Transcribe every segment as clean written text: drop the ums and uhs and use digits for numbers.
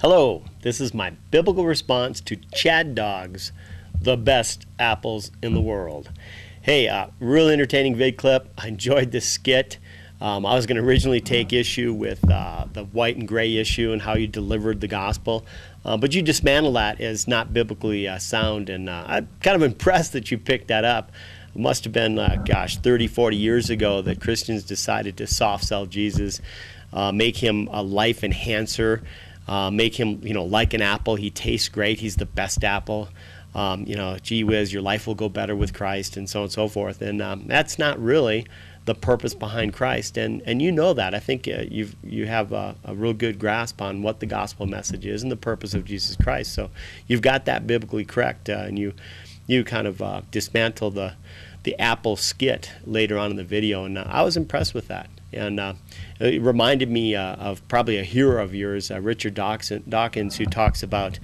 Hello, this is my biblical response to Chadawg's The Best Apples in the World. Hey, really entertaining vid clip. I enjoyed this skit. I was going to originally take issue with the white and gray issue and how you delivered the gospel, but you dismantled that as not biblically sound, and I'm kind of impressed that you picked that up. It must have been, 30, 40 years ago that Christians decided to soft sell Jesus, make him a life enhancer, make him, like an apple. He tastes great. He's the best apple. Gee whiz, your life will go better with Christ, and so on and so forth. And that's not really the purpose behind Christ, and you know that. I think you have a real good grasp on what the gospel message is and the purpose of Jesus Christ. So you've got that biblically correct, and you kind of dismantle the apple skit later on in the video, and I was impressed with that. And it reminded me of probably a hero of yours, Richard Dawkins, who talks about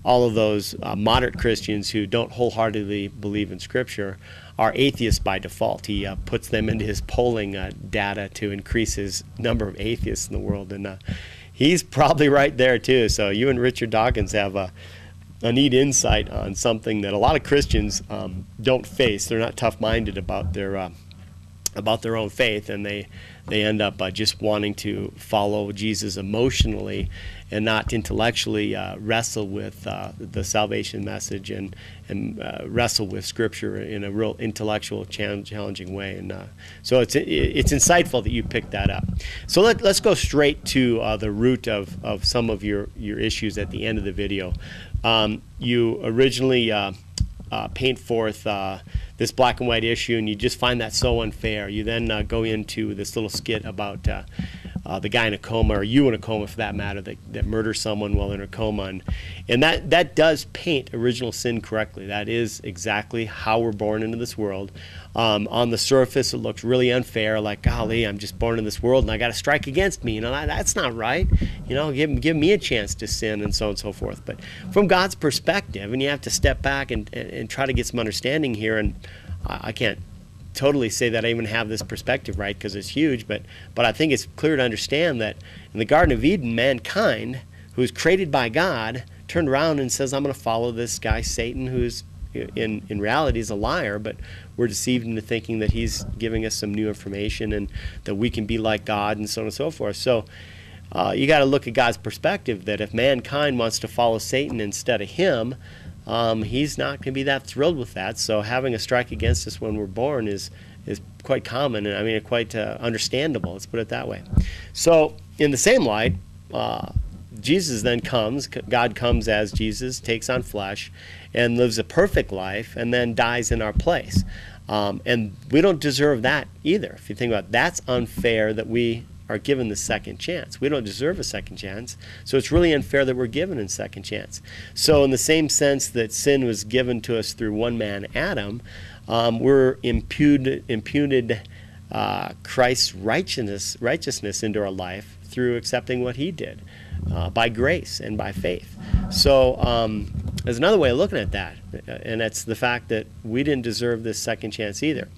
all of those moderate Christians who don't wholeheartedly believe in Scripture are atheists by default. He puts them into his polling data to increase his number of atheists in the world, and he's probably right there too. So you and Richard Dawkins have a neat insight on something that a lot of Christians don't face. They're not tough-minded about their own faith, and they end up just wanting to follow Jesus emotionally and not intellectually wrestle with the salvation message and wrestle with Scripture in a real intellectual, challenging way. And so it's insightful that you picked that up. So let's go straight to the root of some of your issues at the end of the video. You originally paint forth this black and white issue, and you just find that so unfair. You then go into this little skit about the guy in a coma, or you in a coma for that matter, that murders someone while in a coma, and that does paint original sin correctly. That is exactly how we're born into this world. On the surface, it looks really unfair, like, golly, I'm just born in this world and I got to strike against me. That's not right. Give me a chance to sin, and so on and so forth. But from God's perspective, and you have to step back and try to get some understanding here, and I can't totally say that I even have this perspective right because it's huge, but I think it's clear to understand that in the Garden of Eden, mankind, who was created by God, turned around and says, I'm going to follow this guy Satan, who's in reality is a liar, but we're deceived into thinking that he's giving us some new information and that we can be like God, and so on and so forth. So you got to look at God's perspective, that if mankind wants to follow Satan instead of him, he's not going to be that thrilled with that. So having a strike against us when we're born is quite common, and I mean quite understandable. Let's put it that way. So in the same light, Jesus then comes, God comes as Jesus, takes on flesh, and lives a perfect life, and then dies in our place. And we don't deserve that either. If you think about it, that's unfair that we are given the second chance. We don't deserve a second chance, so it's really unfair that we're given a second chance. So in the same sense that sin was given to us through one man, Adam, we're imputed Christ's righteousness into our life through accepting what he did by grace and by faith. So there's another way of looking at that, and that's the fact that we didn't deserve this second chance either.